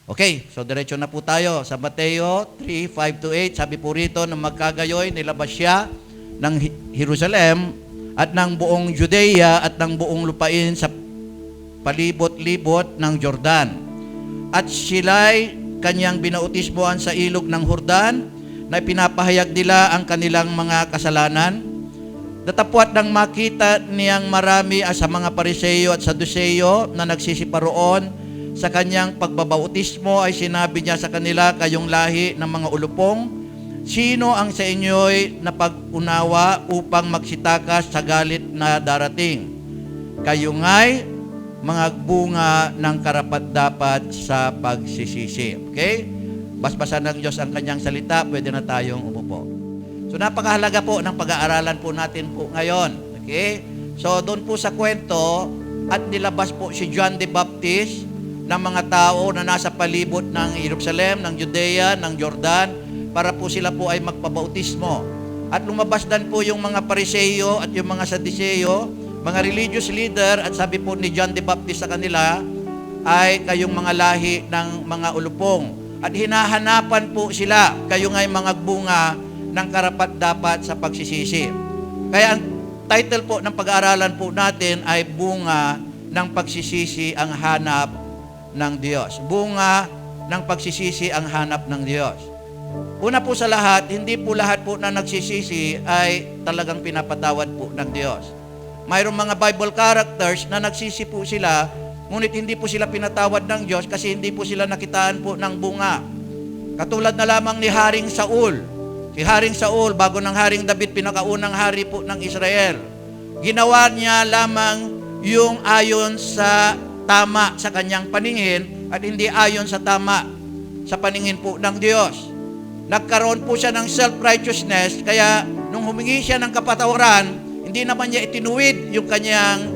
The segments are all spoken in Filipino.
Okay, so diretso na po tayo sa Mateo 3:5-8. Sabi po rito, nang magkagayoy, nilabas siya ng Jerusalem at ng buong Judea at ng buong lupain sa palibot-libot ng Jordan. At sila'y kanyang binautismoan sa ilog ng Jordan, na pinapahayag nila ang kanilang mga kasalanan. Datapwat nang makita niyang marami sa mga Pariseo at Saduceo na nagsisiparoon sa kanyang pagbabautismo, ay sinabi niya sa kanila, kayong lahi ng mga ulupong, sino ang sa inyo'y napag-unawa upang magsitakas sa galit na darating? Kayo nga'y mga bunga ng karapat-dapat sa pagsisisi. Okay? Basbasan ng Diyos ang kanyang salita, pwede na tayong umupo. So napakahalaga po ng pag-aaralan po natin po ngayon. Okay? So doon po sa kwento, at nilabas po si John the Baptist ng mga tao na nasa palibot ng Jerusalem, ng Judea, ng Jordan, para po sila po ay magpabautismo. At lumabas din po yung mga Pariseo at yung mga Sadduceo, mga religious leader, at sabi po ni John the Baptist sa kanila, ay kayong mga lahi ng mga ulupong. At hinahanapan po sila, kayo nga'y mga bunga ng karapat-dapat sa pagsisisi. Kaya ang title po ng pag-aaralan po natin ay bunga ng pagsisisi ang hanap ng Diyos. Bunga ng pagsisisi ang hanap ng Diyos. Una po sa lahat, hindi po lahat po na nagsisisi ay talagang pinapatawad po ng Diyos. Mayroong mga Bible characters na nagsisi po sila, ngunit hindi po sila pinatawad ng Diyos kasi hindi po sila nakitaan po ng bunga. Katulad na lamang ni Haring Saul. Si Haring Saul, bago ng Haring David, pinakaunang hari po ng Israel. Ginawa niya lamang yung ayon sa tama sa kanyang paningin at hindi ayon sa tama sa paningin po ng Diyos. Nagkaroon po siya ng self-righteousness, kaya nung humingi siya ng kapatawaran, hindi naman niya itinuwid yung kanyang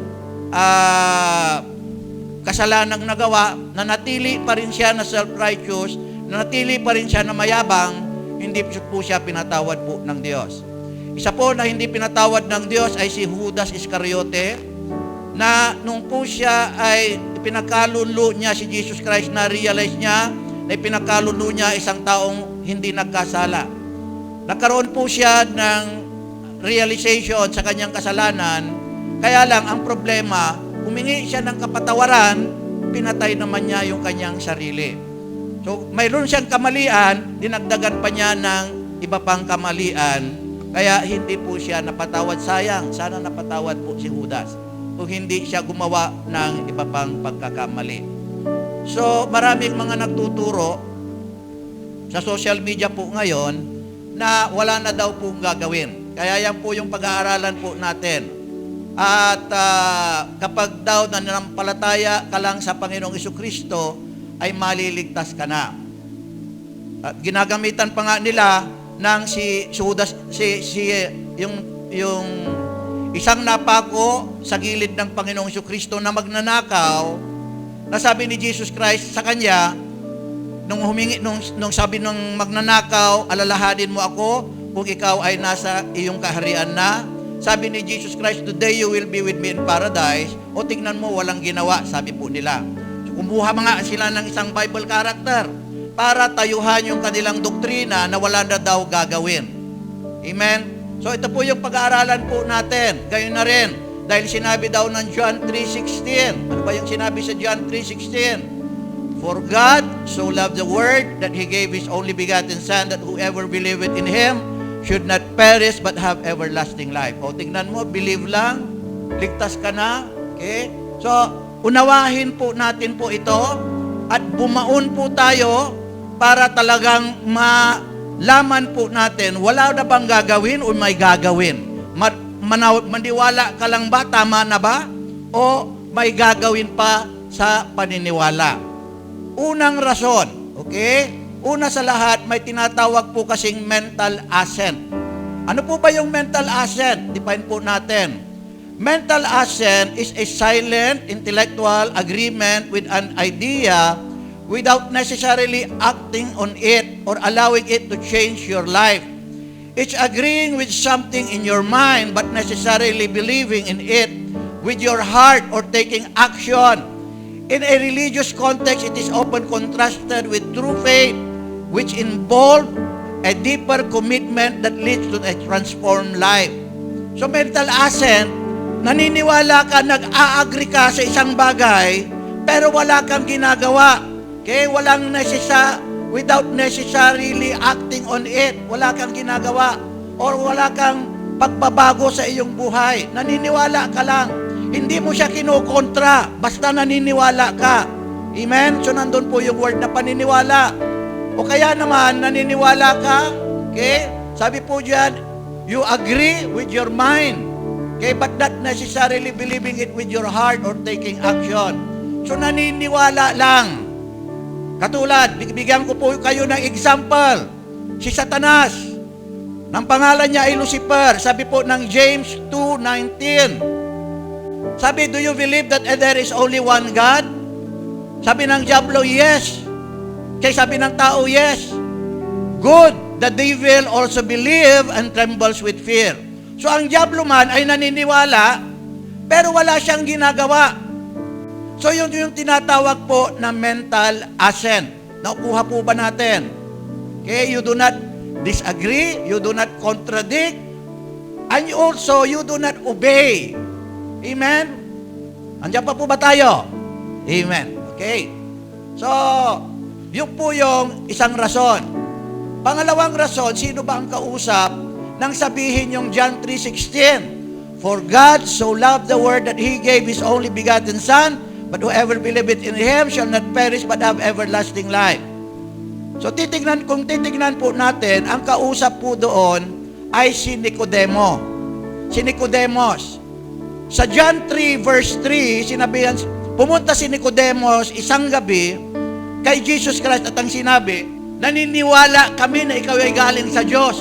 kasalanang nagawa, nanatili pa rin siya na self-righteous, nanatili pa rin siya na mayabang, hindi po siya pinatawad po ng Diyos. Isa po na hindi pinatawad ng Diyos ay si Judas Iscariote, na nung po siya ay pinagkalunlo niya si Jesus Christ, na realize niya na pinagkalunlo niya isang taong hindi nagkasala. Nagkaroon po siya ng realization sa kanyang kasalanan, kaya lang ang problema, humingi siya ng kapatawaran, pinatay naman niya yung kanyang sarili. So mayroon siyang kamalian, dinagdagan pa niya ng iba pang kamalian, kaya hindi po siya napatawad. Sayang, sana napatawad po si Judas kung hindi siya gumawa ng iba pang pagkakamali. So, maraming mga nagtuturo sa social media po ngayon na wala na daw pong gagawin. Kaya yan po yung pag-aaralan po natin. At kapag daw nananampalataya ka lang sa Panginoong Jesucristo, ay maliligtas ka na. At ginagamitan pa nga nila ng si Judas, yung isang napako sa gilid ng Panginoong Jesucristo na magnanakaw, na sabi ni Jesus Christ sa kanya, nung sabi nung magnanakaw, alalahanin mo ako kung ikaw ay nasa iyong kaharian na. Sabi ni Jesus Christ, today you will be with me in paradise. O tignan mo, walang ginawa, sabi po nila. So, kumuha mga sila ng isang Bible character para tayuhan yung kanilang doktrina na wala na daw gagawin. Amen? So ito po yung pag-aaralan po natin. Gayon na rin, dahil sinabi daw ng John 3:16. Ano ba yung sinabi sa John 3:16? For God so loved the world that He gave His only begotten Son, that whoever believeth in Him should not perish but have everlasting life. O tingnan mo, believe lang, ligtas ka na. Okay? So, unawahin po natin po ito at bumaon po tayo para talagang laman po natin, wala na bang gagawin o may gagawin? Maniwala ka lang ba? Tama na ba? O may gagawin pa sa paniniwala? Unang rason, okay? Una sa lahat, may tinatawag po kasing mental assent. Ano po ba yung mental assent? Define po natin. Mental assent is a silent intellectual agreement with an idea without necessarily acting on it or allowing it to change your life. It's agreeing with something in your mind but necessarily believing in it with your heart or taking action. In a religious context, it is often contrasted with true faith, which involve a deeper commitment that leads to a transformed life. So mental assent, naniniwala ka, nag-a-agree ka sa isang bagay, pero wala kang ginagawa. Okay? Without necessarily acting on it. Wala kang ginagawa. Or wala kang pagbabago sa iyong buhay. Naniniwala ka lang. Hindi mo siya kinukontra. Basta naniniwala ka. Amen? So nandun po yung word na paniniwala. O kaya naman, naniniwala ka. Okay? Sabi po dyan, you agree with your mind. Okay? But not necessarily believing it with your heart or taking action. So naniniwala lang. Katulad, bigyan ko po kayo ng example. Si Satanas, ng pangalan niya ay Lucifer. Sabi po ng James 2:19. Sabi, do you believe that there is only one God? Sabi ng diablo, yes. Kaya sabi ng tao, yes. Good. The devil also believe and trembles with fear. So ang diablo man ay naniniwala, pero wala siyang ginagawa. So yun yung tinatawag po na mental assent. Nakuha po ba natin? Okay, you do not disagree, you do not contradict, and also you do not obey. Amen? Andiyan pa po ba tayo? Amen. Okay. So, yun po yung isang rason. Pangalawang rason, sino ba ang kausap nang sabihin yung John 3:16? For God so loved the world that He gave His only begotten Son, but whoever believeth in Him shall not perish but have everlasting life. So kung titignan po natin, ang kausap po doon ay si Nicodemo. Si Nicodemos. Sa John 3 verse 3, sinabihan, pumunta si Nicodemos isang gabi kay Jesus Christ at ang sinabi, naniniwala kami na ikaw ay galing sa Diyos.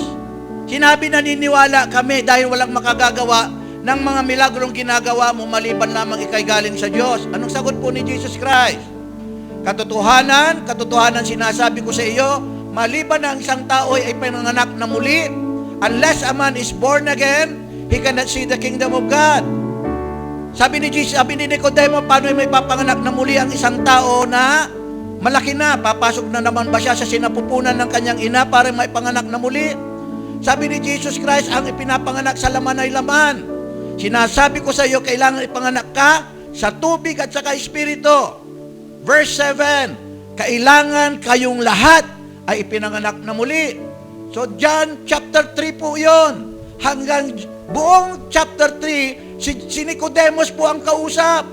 Sinabi naniniwala kami dahil walang makagagawa ng mga milagrong ginagawa mo maliban lamang ikay galing sa Diyos. Anong sagot po ni Jesus Christ? Katotohanan sinasabi ko sa iyo, maliban na ang isang tao ay pinanganak na muli, unless a man is born again, he cannot see the kingdom of God. Sabi ni Nicodemo, paano may papanganak na muli ang isang tao na malaki na? Papasok na naman ba siya sa sinapupunan ng kanyang ina para may panganak na muli? Sabi ni Jesus Christ, ang ipinapanganak sa laman ay laman. Sinasabi ko sa iyo, kailangan ipanganak ka sa tubig at saka espiritu. Verse 7, kailangan kayong lahat ay ipinanganak na muli. So John chapter 3 po yun. Hanggang buong chapter 3, si Nicodemos po ang kausap.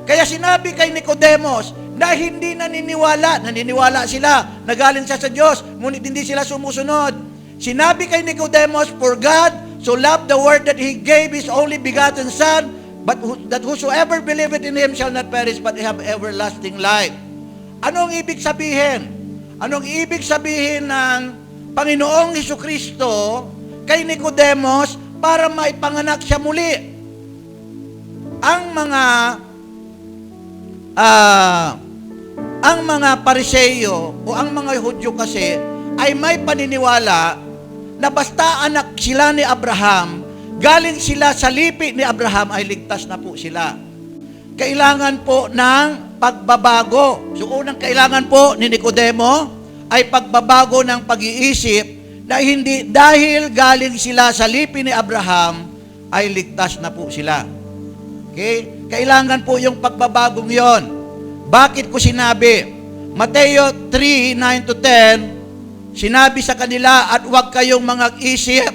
Kaya sinabi kay Nicodemos na hindi naniniwala sila na galing siya sa Diyos, ngunit hindi sila sumusunod. Sinabi kay Nicodemos, for God so loved the world that He gave His only begotten Son, but that whosoever believeth in Him shall not perish but have everlasting life. Anong ibig sabihin? Anong ibig sabihin ng Panginoong Hesukristo kay Nicodemos para maipanganak siya muli? Ang mga Pariseo o ang mga Hudyo kasi ay may paniniwala na basta anak sila ni Abraham, galing sila sa lipi ni Abraham, ay ligtas na po sila. Kailangan po ng pagbabago. So unang kailangan po ni Nicodemo ay pagbabago ng pag-iisip na hindi dahil galing sila sa lipi ni Abraham, ay ligtas na po sila. Okay? Kailangan po yung pagbabagong yon. Bakit ko sinabi? Mateo 3:9-10, sinabi sa kanila, at huwag kayong isip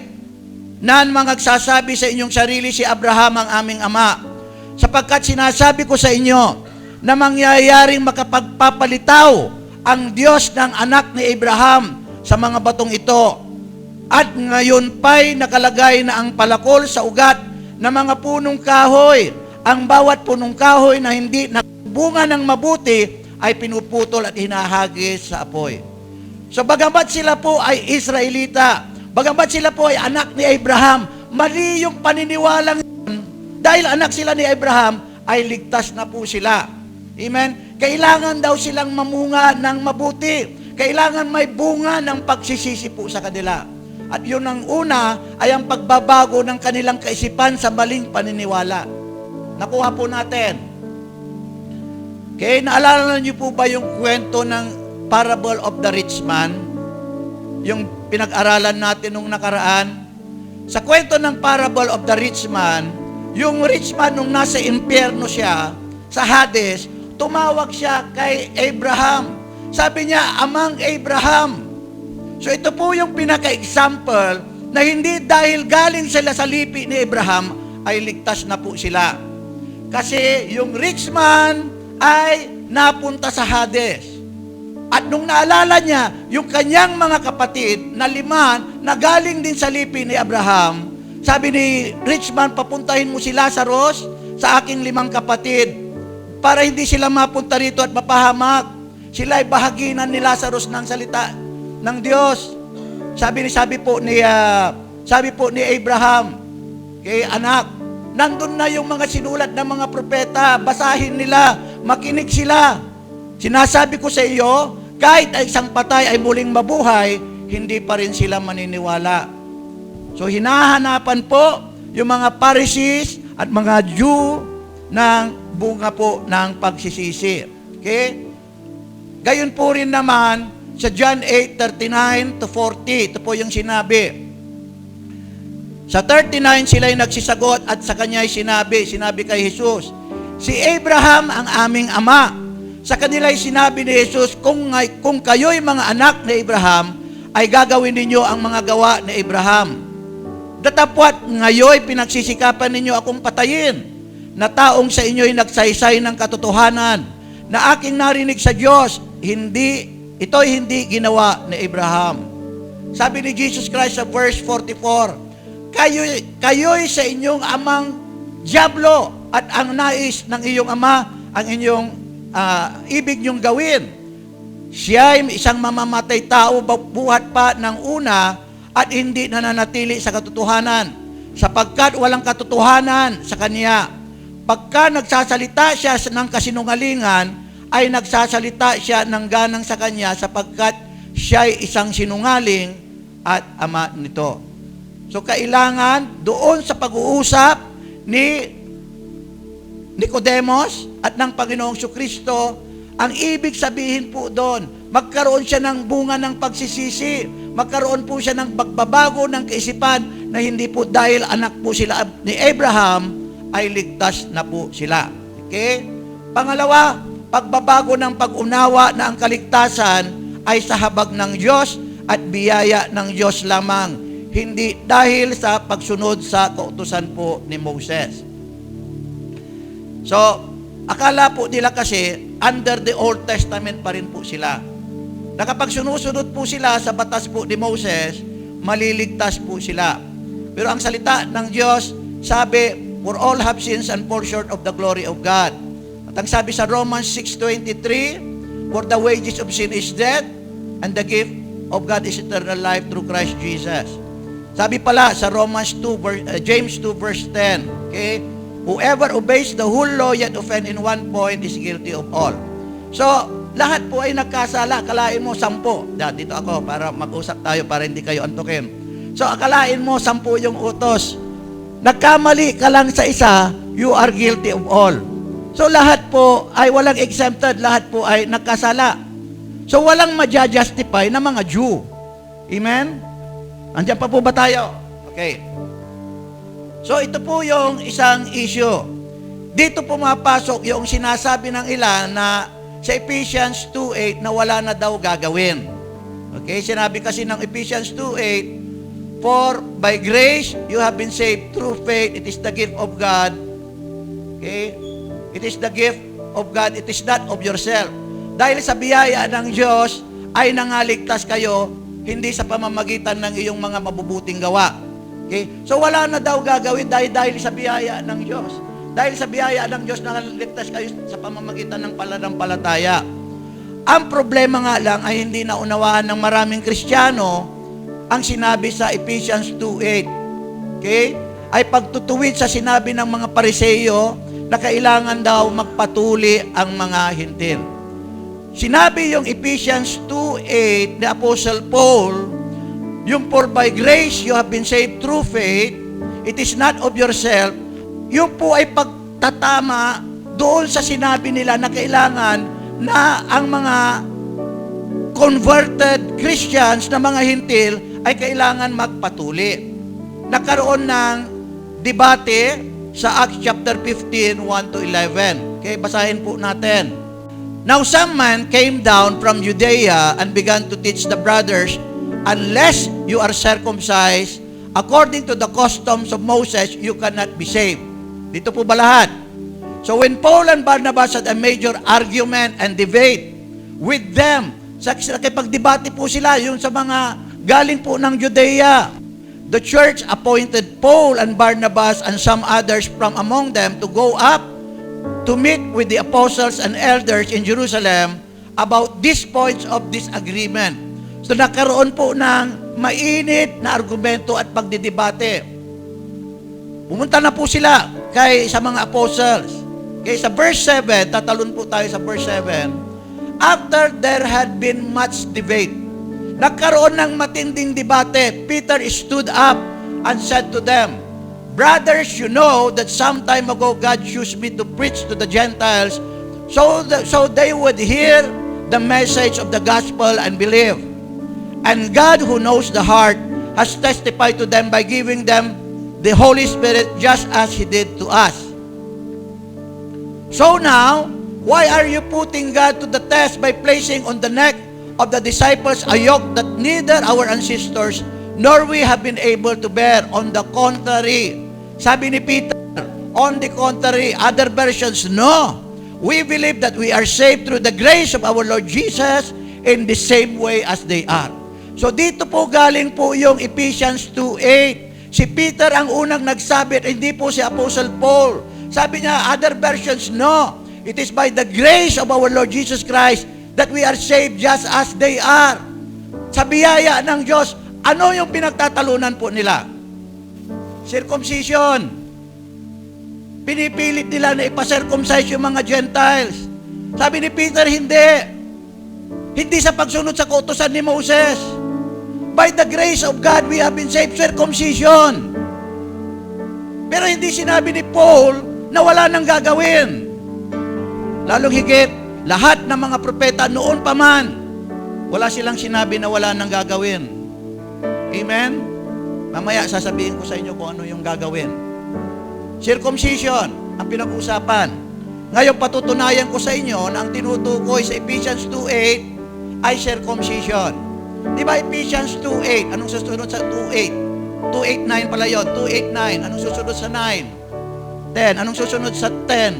nan magsasabi sa inyong sarili, si Abraham ang aming ama. Sapagkat sinasabi ko sa inyo na mangyayaring makapagpapalitaw ang Diyos ng anak ni Abraham sa mga batong ito. At ngayon pa'y nakalagay na ang palakol sa ugat ng mga punong kahoy. Ang bawat punong kahoy na hindi nagbunga ng mabuti ay pinuputol at hinahagis sa apoy. So bagamat sila po ay Israelita, bagamat sila po ay anak ni Abraham, mali yung paniniwalang yun, dahil anak sila ni Abraham, ay ligtas na po sila. Amen? Kailangan daw silang mamunga ng mabuti. Kailangan may bunga ng pagsisisi po sa kanila. At yun ang una ay ang pagbabago ng kanilang kaisipan sa maling paniniwala. Nakuha po natin. Okay, naalala niyo po ba yung kwento ng parable of the rich man? Yung pinag-aralan natin nung nakaraan? Sa kwento ng parable of the rich man, yung rich man nung nasa impyerno siya, sa Hades, tumawag siya kay Abraham. Sabi niya, Amang Abraham. So ito po yung pinaka-example na hindi dahil galing sila sa lipi ni Abraham, ay ligtas na po sila. Kasi yung rich man ay napunta sa Hades. At nung naalala niya, yung kanyang mga kapatid na 5 na galing din sa lipi ni Abraham, sabi ni rich man, papuntahin mo si Lazarus sa aking 5 kapatid para hindi sila mapunta rito at mapahamak. Sila ay bahaginan ni Lazarus ng salita ng Diyos. Sabi po ni Abraham, kay anak, nandun na yung mga sinulat ng mga propeta, basahin nila, makinig sila. Sinasabi ko sa iyo, kahit isang patay ay muling mabuhay, hindi pa rin sila maniniwala. So hinahanapan po yung mga Pharisees at mga Jew ng bunga po ng pagsisisi. Okay? Gayon po rin naman sa John 8:39 to 40, ito po yung sinabi. Sa 39 sila ay nagsisagot at sa kanya ay sinabi kay Jesus, si Abraham ang aming ama. Sa kanila ay sinabi ni Jesus, kung kayo'y mga anak ni Abraham, ay gagawin ninyo ang mga gawa ni Abraham. Datapwat ngayo'y pinagsisikapan ninyo akong patayin, na taong sa inyo'y nagsaysay ng katotohanan, na aking narinig sa Diyos, ito'y hindi ginawa ni Abraham. Sabi ni Jesus Christ sa verse 44, kayo'y sa inyong amang diablo, at ang nais ng iyong ama, ang inyong ibig niyong gawin. Siya ay isang mamamatay tao, buhat pa ng una, at hindi nananatili sa katotohanan, sapagkat walang katotohanan sa kanya. Pagka nagsasalita siya ng kasinungalingan, ay nagsasalita siya ng ganang sa kanya, sapagkat siya ay isang sinungaling at ama nito. So kailangan doon sa pag-uusap ni Nicodemus at ng Panginoong Kristo, ang ibig sabihin po doon, magkaroon siya ng bunga ng pagsisisi, magkaroon po siya ng pagbabago ng kaisipan na hindi po dahil anak po sila ni Abraham, ay ligtas na po sila. Okay? Pangalawa, pagbabago ng pag-unawa na ang kaligtasan ay sa habag ng Diyos at biyaya ng Diyos lamang, hindi dahil sa pagsunod sa kautusan po ni Moses. So, akala po nila kasi under the Old Testament pa rin po sila. Na kapag sinusunod po sila sa batas po ni Moses, maliligtas po sila. Pero ang salita ng Diyos, sabi, for all have sins and fall short of the glory of God. At ang sabi sa Romans 6:23, for the wages of sin is death, and the gift of God is eternal life through Christ Jesus. Sabi pala sa James 2 verse 10, okay? Whoever obeys the whole law yet offend in one point is guilty of all. So, lahat po ay nagkasala. Akalain mo 10. Dito ako para mag-usap tayo para hindi kayo antukin. So, akalain mo 10 yung utos. Nagkamali ka lang sa isa, you are guilty of all. So, lahat po ay walang exempted. Lahat po ay nagkasala. So, walang ma-justify na mga Jew. Amen? Andiyan pa po ba tayo? Okay. So, ito po yung isang issue. Dito pumapasok yung sinasabi ng ilan na sa Ephesians 2:8 na wala na daw gagawin. Okay? Sinabi kasi ng Ephesians 2:8, for by grace you have been saved through faith. It is the gift of God. Okay? It is the gift of God. It is not of yourself. Dahil sa biyaya ng Diyos ay nangaligtas kayo, hindi sa pamamagitan ng iyong mga mabubuting gawa. Okay? So wala na daw gagawin dahil sa biyaya ng Diyos. Dahil sa biyaya ng Diyos, nangaligtas kayo sa pamamagitan ng pananampalataya. Ang problema nga lang ay hindi naunawaan ng maraming Kristiyano ang sinabi sa Ephesians 2:8. Okay? Ay pagtutuwid sa sinabi ng mga Pariseo na kailangan daw magpatuli ang mga hintil. Sinabi yung Ephesians 2:8 ni Apostle Paul, yung for by grace you have been saved through faith, it is not of yourself, yung po ay pagtatama doon sa sinabi nila na kailangan na ang mga converted Christians na mga hintil ay kailangan magpatuli. Nagkaroon ng debate sa Acts chapter 15, 1 to 11. Okay, basahin po natin. Now some man came down from Judea and began to teach the brothers, unless you are circumcised according to the customs of Moses, you cannot be saved. Dito po ba lahat? So when Paul and Barnabas had a major argument and debate with them, nakipagdebate po sila, yung sa mga galing po ng Judea, the church appointed Paul and Barnabas and some others from among them to go up to meet with the apostles and elders in Jerusalem about these points of disagreement. So nagkaroon po ng mainit na argumento at pagdidebate. Pumunta na po sila sa mga apostles. Okay, sa verse 7, tatalon po tayo sa verse 7. After there had been much debate, nagkaroon ng matinding debate, Peter stood up and said to them, brothers, you know that some time ago God used me to preach to the Gentiles so they would hear the message of the gospel and believe. And God, who knows the heart, has testified to them by giving them the Holy Spirit just as He did to us. So now, why are you putting God to the test by placing on the neck of the disciples a yoke that neither our ancestors nor we have been able to bear? On the contrary, sabi ni Peter, on the contrary, other versions, no. We believe that we are saved through the grace of our Lord Jesus in the same way as they are. So dito po galing po yung Ephesians 2:8. Si Peter ang unang nagsabi, hindi po si Apostle Paul. Sabi niya, other versions, no. It is by the grace of our Lord Jesus Christ that we are saved just as they are. Sa biyaya ng Diyos, ano yung pinagtatalunan po nila? Circumcision. Pinipilit nila na ipacircumcise yung mga Gentiles. Sabi ni Peter, hindi. Hindi sa pagsunod sa kautusan ni Moses. By the grace of God, we have been saved, circumcision. Pero hindi sinabi ni Paul na wala nang gagawin. Lalong higit, lahat ng mga propeta noon pa man, wala silang sinabi na wala nang gagawin. Amen? Mamaya sasabihin ko sa inyo kung ano yung gagawin. Circumcision, ang pinag-usapan. Ngayon patutunayan ko sa inyo na ang tinutukoy sa Ephesians 2:8 ay circumcision. Di ba Ephesians 2:8? Anong susunod sa 2:8? 2:8-9 pala yun. 2:8-9. Anong susunod sa 9? 10. Anong susunod sa 10?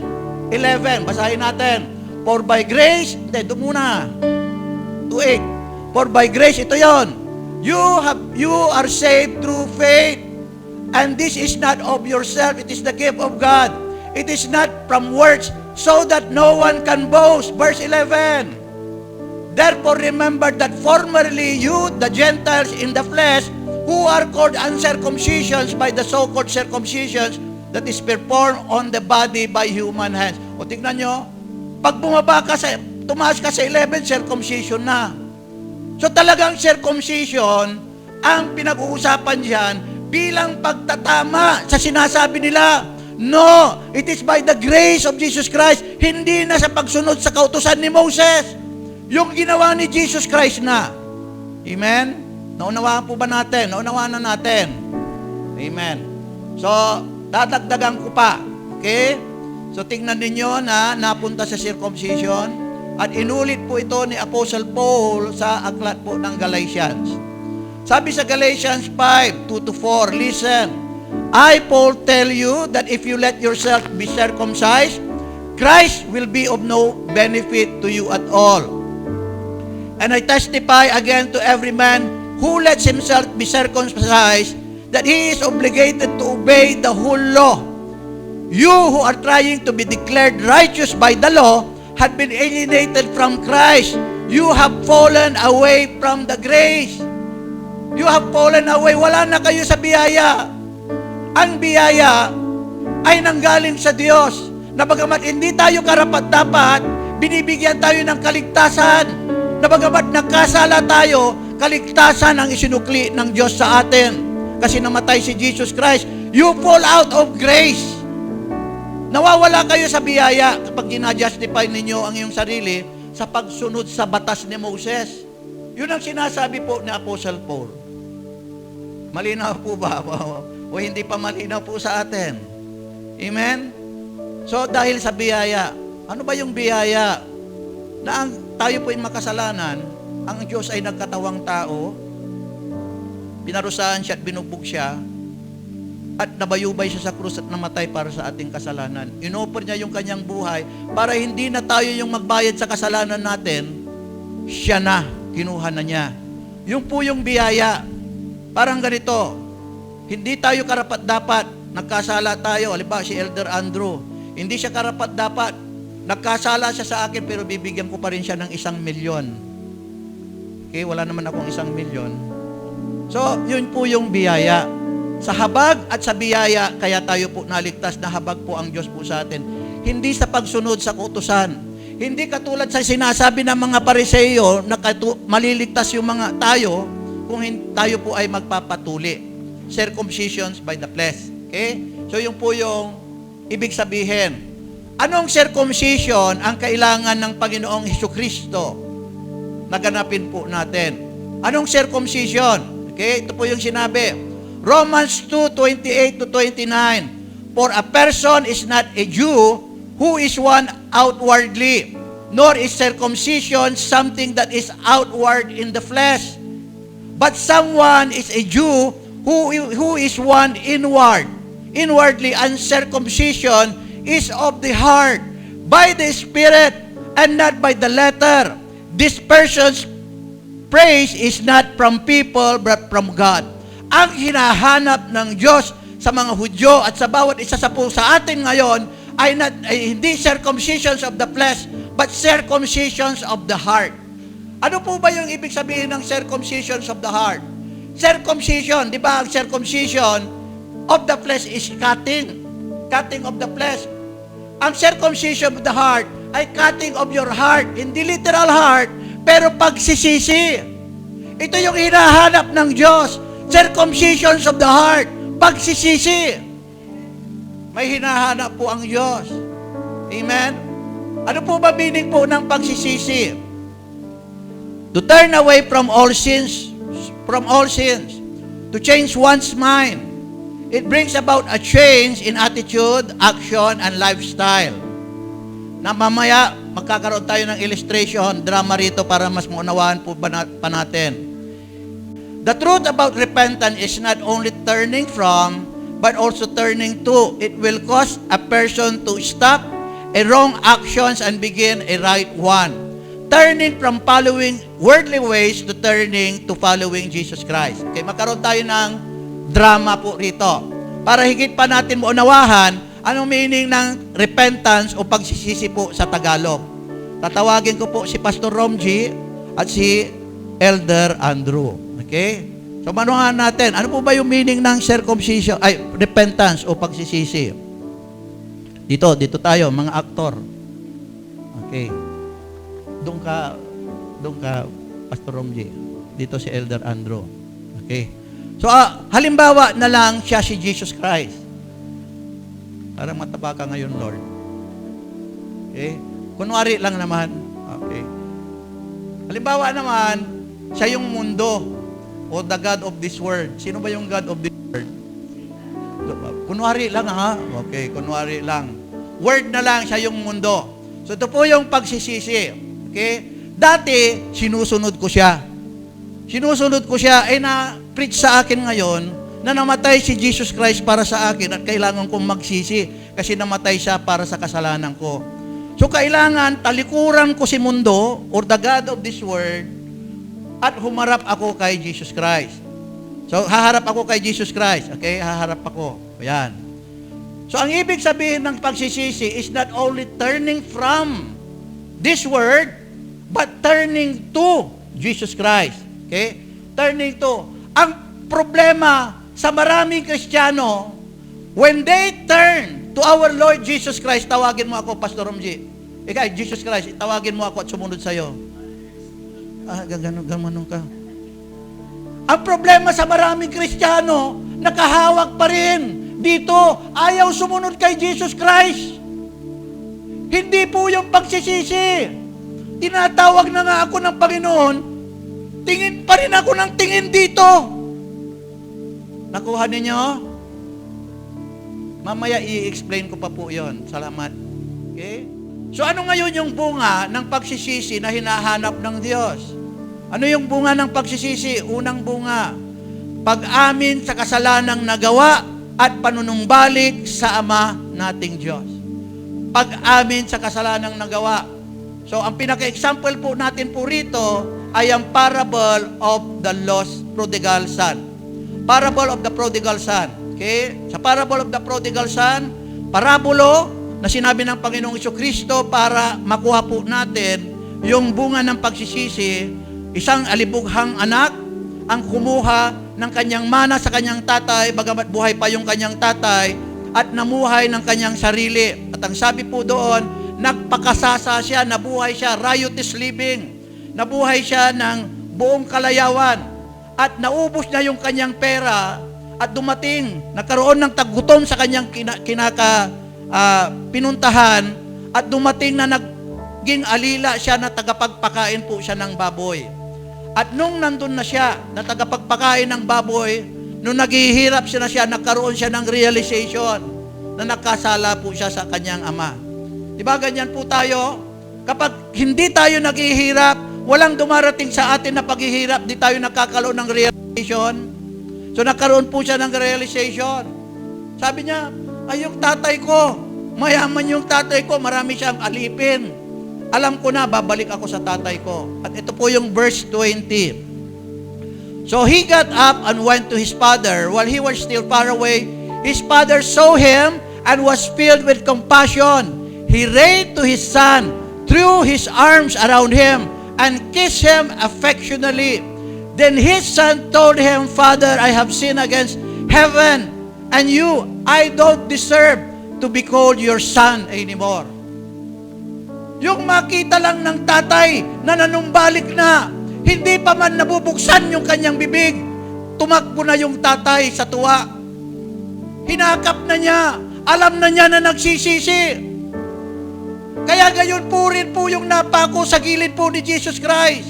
11. Basahin natin. For by grace, doon muna. 2:8. For by grace, ito yon. You are saved through faith. And this is not of yourself, it is the gift of God. It is not from works, so that no one can boast. Verse 11. Therefore remember that formerly you, the Gentiles in the flesh, who are called uncircumcisions by the so-called circumcisions that is performed on the body by human hands. O tignan nyo, pag tumaas ka sa 11, circumcision na. So talagang circumcision, ang pinag-uusapan diyan bilang pagtatama sa sinasabi nila. No, it is by the grace of Jesus Christ, hindi na sa pagsunod sa kautusan ni Moses. Yung ginawa ni Jesus Christ na. Amen? Naunawaan po ba natin? Naunawaan na natin. Amen. So, dadagdagan ko pa. Okay? So, tingnan ninyo na napunta sa circumcision at inulit po ito ni Apostle Paul sa aklat po ng Galatians. Sabi sa Galatians 5:2-4, listen, I, Paul, tell you that if you let yourself be circumcised, Christ will be of no benefit to you at all. And I testify again to every man who lets himself be circumcised that he is obligated to obey the whole law. You who are trying to be declared righteous by the law have been alienated from Christ. You have fallen away from the grace. You have fallen away. Wala na kayo sa biyaya. Ang biyaya ay nanggaling sa Diyos. Na bagamat hindi tayo karapat-dapat, binibigyan tayo ng kaligtasan. Na bagamat nagkasala tayo, kaligtasan ang isinukli ng Diyos sa atin. Kasi namatay si Jesus Christ. You fall out of grace. Nawawala kayo sa biyaya kapag ginajustify ninyo ang iyong sarili sa pagsunod sa batas ni Moses. Yun ang sinasabi po ni Apostle Paul. Malinaw po ba? O hindi pa malinaw po sa atin? Amen? So, dahil sa biyaya, ano ba yung biyaya? Na tayo po ay makasalanan, ang Diyos ay nagkatawang tao, pinarusahan siya at binugbog siya, at nabayubay siya sa krus at namatay para sa ating kasalanan. Inoffer niya yung kanyang buhay para hindi na tayo yung magbayad sa kasalanan natin, siya na, kinuha na niya. Yung po yung biyaya. Parang ganito, hindi tayo karapat-dapat, nagkasala tayo, halimbawa si Elder Andrew, hindi siya karapat-dapat, nagkasala siya sa akin pero bibigyan ko pa rin siya ng 1,000,000. Okay, wala naman akong 1,000,000. So, yun po yung biyaya. Sa habag at sa biyaya, kaya tayo po naligtas, na habag po ang Diyos po sa atin. Hindi sa pagsunod sa kautusan. Hindi katulad sa sinasabi ng mga Pariseo na maliligtas yung mga tayo kung tayo po ay magpapatuli. Circumcisions by the flesh. Okay? So yung po yung ibig sabihin. Anong circumcision ang kailangan ng Panginoong Hesukristo na ganapin po natin? Anong circumcision? Okay? Ito po yung sinabi. Romans 2:28-29. For a person is not a Jew who is one outwardly, nor is circumcision something that is outward in the flesh. But someone is a Jew who is one inward. Inwardly, uncircumcision is of the heart, by the Spirit, and not by the letter. This person's praise is not from people, but from God. Ang hinahanap ng Diyos sa mga Hudyo at sa bawat isa sa atin ngayon ay hindi circumcisions of the flesh, but circumcisions of the heart. Ano po ba yung ibig sabihin ng circumcisions of the heart? Circumcision, di ba ang circumcision of the flesh is cutting of the flesh. Ang circumcision of the heart ay cutting of your heart, hindi literal heart, pero pagsisisi. Ito yung hinahanap ng Diyos. Circumcisions of the heart, pagsisisi. May hinahanap po ang Diyos. Amen? Ano po ba meaning po ng pagsisisi? To turn away from all sins, to change one's mind. It brings about a change in attitude, action, and lifestyle. Na mamaya, magkakaroon tayo ng illustration, drama rito para mas maunawaan po pa natin. The truth about repentance is not only turning from, but also turning to. It will cause a person to stop a wrong actions and begin a right one. Turning from following worldly ways to turning to following Jesus Christ. Okay, magkaroon tayo ng drama po rito. Para higit pa natin maunawahan, anong meaning ng repentance o pagsisisi po sa Tagalog. Tatawagin ko po si Pastor Romji at si Elder Andrew. Okay? So, manuhan natin. Ano po ba yung meaning ng circumcision, repentance o pagsisisi? Dito tayo, mga aktor. Okay. Doon ka, Pastor Romji. Dito si Elder Andrew. Okay. So, halimbawa na lang siya si Jesus Christ. Parang mataba ka ngayon, Lord. Okay. Kunwari lang naman. Okay. Halimbawa naman, siya yung mundo o the God of this world. Sino ba yung God of this world? Kunwari lang ha? Okay, kunwari lang. Word na lang, siya yung mundo. So ito po yung pagsisisi. Okay? Dati, sinusunod ko siya. Na-preach sa akin ngayon na namatay si Jesus Christ para sa akin at kailangan kong magsisi kasi namatay siya para sa kasalanan ko. So kailangan talikuran ko si mundo or the God of this world at humarap ako kay Jesus Christ. So, haharap ako kay Jesus Christ. Okay? Haharap ako. Ayan. So, ang ibig sabihin ng pagsisisi is not only turning from this word, but turning to Jesus Christ. Okay? Turning to. Ang problema sa maraming Kristiyano, when they turn to our Lord Jesus Christ, tawagin mo ako, Pastor Romji. Ikaw, Jesus Christ, tawagin mo ako at sumunod sa'yo. Gano'n ka. Ang problema sa maraming Kristiyano, nakahawak pa rin. Dito, ayaw sumunod kay Jesus Christ. Hindi po yung pagsisisi. Tinatawag na nga ako ng Panginoon, tingin pa rin ako ng tingin dito. Nakuha ninyo? Mamaya i-explain ko pa po yon. Salamat. Okay? So ano ngayon yung bunga ng pagsisisi na hinahanap ng Diyos? Ano yung bunga ng pagsisisi? Unang bunga, pag-amin sa kasalanang nagawa at panunumbalik sa Ama nating Diyos. Pag-amin sa kasalanang nagawa. So ang pinaka-example po natin po rito ay ang parable of the lost prodigal son. Parable of the prodigal son. Okay? Sa parable of the prodigal son, parabolo na sinabi ng Panginoong Jesucristo para makuha po natin yung bunga ng pagsisisi, isang alibughang anak ang kumuha ng kanyang mana sa kanyang tatay, bagamat buhay pa yung kanyang tatay, at namuhay ng kanyang sarili. At ang sabi po doon, nagpakasasa siya, nabuhay siya, riotous living. Nabuhay siya ng buong kalayawan. At naubos na yung kanyang pera at dumating, nagkaroon ng taggutom sa kanyang pinuntahan at dumating na naging alila siya na tagapagpakain po siya ng baboy. At nung nandun na siya na tagapagpakain ng baboy, nung naghihirap siya, nagkaroon siya ng realization na nakasala po siya sa kanyang ama. Diba ganyan po tayo? Kapag hindi tayo naghihirap, walang dumarating sa atin na paghihirap, di tayo nakakaroon ng realization. So nagkaroon po siya ng realization. Sabi niya, ay yung tatay ko, mayaman yung tatay ko, marami siyang alipin. Alam ko na, babalik ako sa tatay ko. At ito po yung verse 20. So he got up and went to his father. While he was still far away, his father saw him and was filled with compassion. He ran to his son, threw his arms around him, and kissed him affectionately. Then his son told him, Father, I have sinned against heaven and you. I don't deserve to be called your son anymore. Yung makita lang ng tatay na nanumbalik na, hindi pa man nabubuksan yung kanyang bibig, tumakbo na yung tatay sa tuwa. Hinakap na niya, alam na niya na nagsisisi. Kaya gayon po rin po yung napako sa gilid po ni Jesus Christ.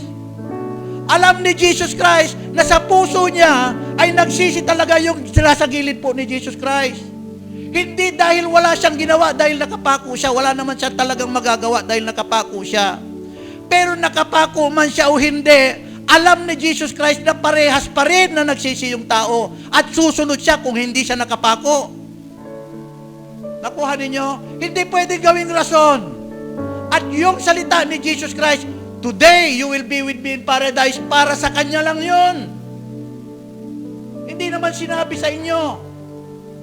Alam ni Jesus Christ na sa puso niya ay nagsisi talaga yung sila sa gilid po ni Jesus Christ. Hindi dahil wala siyang ginawa, dahil nakapako siya. Wala naman siya talagang magagawa dahil nakapako siya. Pero nakapako man siya o hindi, alam ni Jesus Christ na parehas pa rin na nagsisi yung tao at susunod siya kung hindi siya nakapako. Nakuha ninyo? Hindi pwede gawing rason. At yung salita ni Jesus Christ, today you will be with me in paradise, para sa Kanya lang yun. Hindi naman sinabi sa inyo.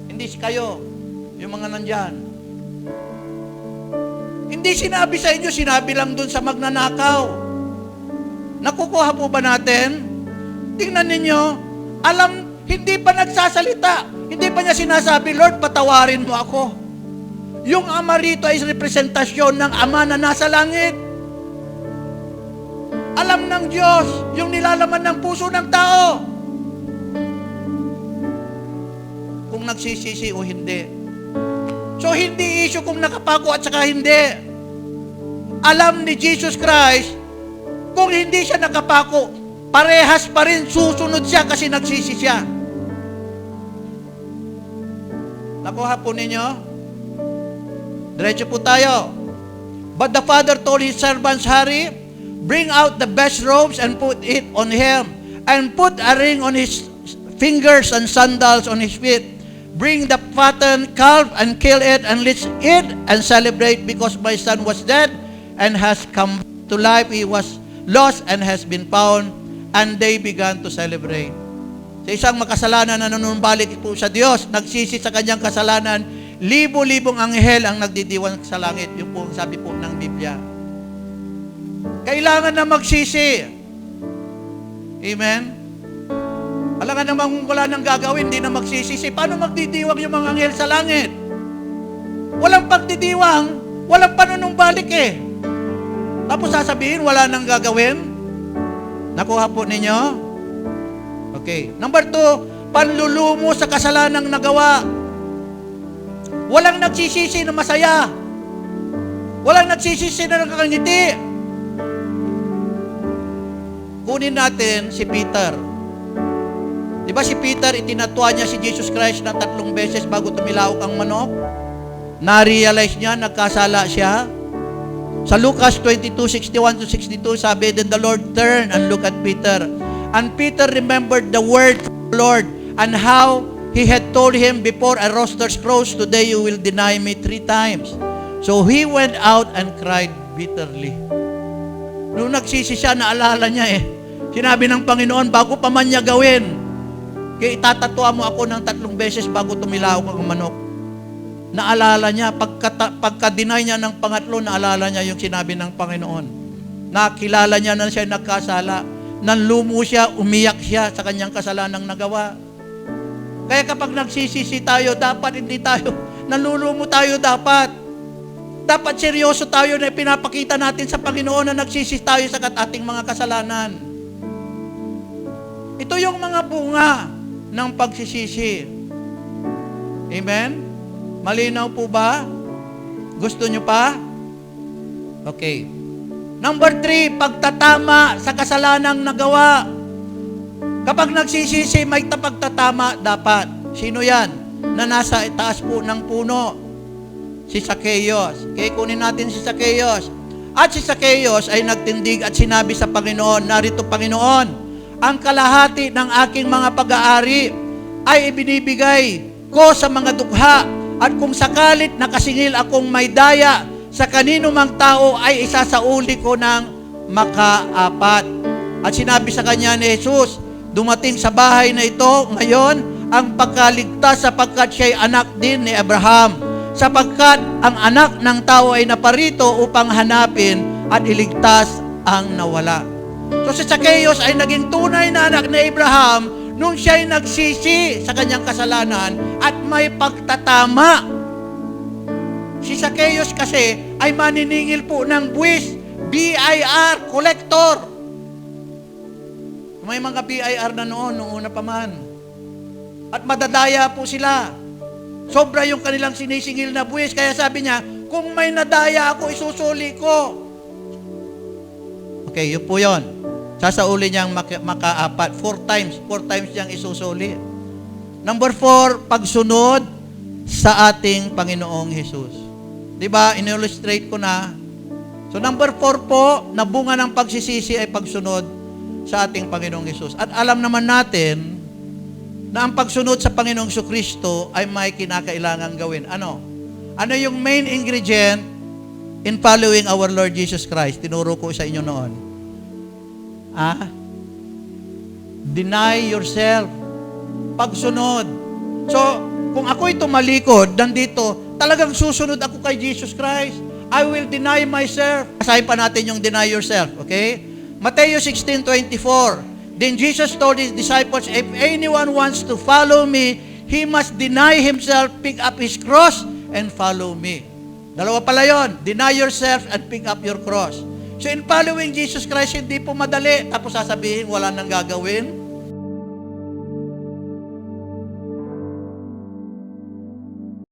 Hindi kayo, yung mga nandyan. Hindi sinabi sa inyo, sinabi lang dun sa magnanakaw. Nakukuha po ba natin? Tingnan ninyo, alam, hindi pa nagsasalita. Hindi pa niya sinasabi, Lord, patawarin mo ako. Yung ama rito ay representasyon ng ama na nasa langit. Alam ng Diyos yung nilalaman ng puso ng tao. Kung nagsisisi o hindi. So, hindi issue kung nakapako at saka hindi. Alam ni Jesus Christ, kung hindi siya nakapako, parehas pa rin susunod siya kasi nagsisi siya. Nakuha po ninyo? Diretso po tayo. But the father told his servants, hurry, bring out the best robes and put it on him, and put a ring on his fingers and sandals on his feet. Bring the fattened calf and kill it, and let's eat and celebrate, because my son was dead and has come to life. He was lost and has been found. And they began to celebrate. Sa isang makasalanan na nanunumbalik po sa Diyos, nagsisi sa kanyang kasalanan, libo-libong anghel ang nagdidiwan sa langit. Yung po sabi po ng Biblia. Kailangan na magsisi. Amen? Alam nga naman kung wala nang gagawin, hindi na magsisisi. Paano magdidiwang yung mga anghel sa langit? Walang pagdidiwang, walang panunumbalik eh. Tapos sasabihin, wala nang gagawin? Nakuha po ninyo? Okay. Number 2, panlulumo sa kasalanang nagawa. Walang nagsisisi na masaya. Walang nagsisisi na nakakangiti. Kunin natin si Peter. Di ba si Peter, itinatwa niya si Jesus Christ na 3 beses bago tumilaok ang manok? Na-realize niya, nagkasala siya. Sa Lucas 22:61-62, sabi, then the Lord turned and looked at Peter. And Peter remembered the word of the Lord and how He had told him, before a rooster crows, today you will deny me 3 times. So he went out and cried bitterly. Nung nagsisi siya, naalala niya Sinabi ng Panginoon, bago pa man niya gawin, kaya itatatwa mo ako ng 3 beses bago tumilaok ang manok. Naalala niya, pagka-deny niya ng pangatlo, naalala niya yung sinabi ng Panginoon. Nakilala niya na siya nagkasala. Nanlumo siya, umiyak siya sa kanyang kasalanang nagawa. Kaya kapag nagsisisi tayo, dapat hindi tayo, nanlulumo tayo dapat. Dapat seryoso tayo na pinapakita natin sa Panginoon na nagsisi tayo sa ating mga kasalanan. Ito yung mga bunga ng pagsisisi. Amen? Malinaw po ba? Gusto nyo pa? Okay. Number 3, pagtatama sa kasalanang nagawa. Kapag nagsisisi, may pagtatama dapat. Sino yan? Na nasa itaas po ng puno. Si Zacchaeus. Okay, kunin natin si Zacchaeus. At si Zacchaeus ay nagtindig at sinabi sa Panginoon, narito Panginoon, ang kalahati ng aking mga pag-aari ay ibinibigay ko sa mga dukha, at kung sakalit nakasingil akong may daya sa kanino mang tao ay isasauli ko ng maka-4. At sinabi sa kanya ni Jesus, dumating sa bahay na ito ngayon ang pagkaligtas sapagkat siya'y anak din ni Abraham, sapagkat ang anak ng tao ay naparito upang hanapin at iligtas ang nawala. So si Zacchaeus ay naging tunay na anak ni Abraham nung siya'y nagsisi sa kanyang kasalanan at may pagtatama. Si Zacchaeus kasi ay maniningil po ng buwis, BIR, collector. May mga BIR na noon, nung una pa man. At madadaya po sila. Sobra yung kanilang sinisingil na buwis. Kaya sabi niya, kung may nadaya ako, isusuli ko. Okay, yun po yun. Sasauli niyang maka-4 times. 4 times niyang isusuli. Number 4, pagsunod sa ating Panginoong Hesus. Diba? In-illustrate ko na. So number 4 po, na bunga ng pagsisisi ay pagsunod sa ating Panginoong Hesus. At alam naman natin na ang pagsunod sa Panginoong Kristo ay may kinakailangan gawin. Ano? Ano yung main ingredient in following our Lord Jesus Christ? Tinuro ko sa inyo noon. Deny yourself. Pagsunod. So, kung ako'y tumalikod, nandito, talagang susunod ako kay Jesus Christ. I will deny myself. Basahin pa natin yung deny yourself, okay? Matthew 16:24. Then Jesus told His disciples, if anyone wants to follow me, he must deny himself, pick up his cross, and follow me. Dalawa pala yun. Deny yourself and pick up your cross. So in following Jesus Christ, hindi po madali. Tapos sasabihin, wala nang gagawin.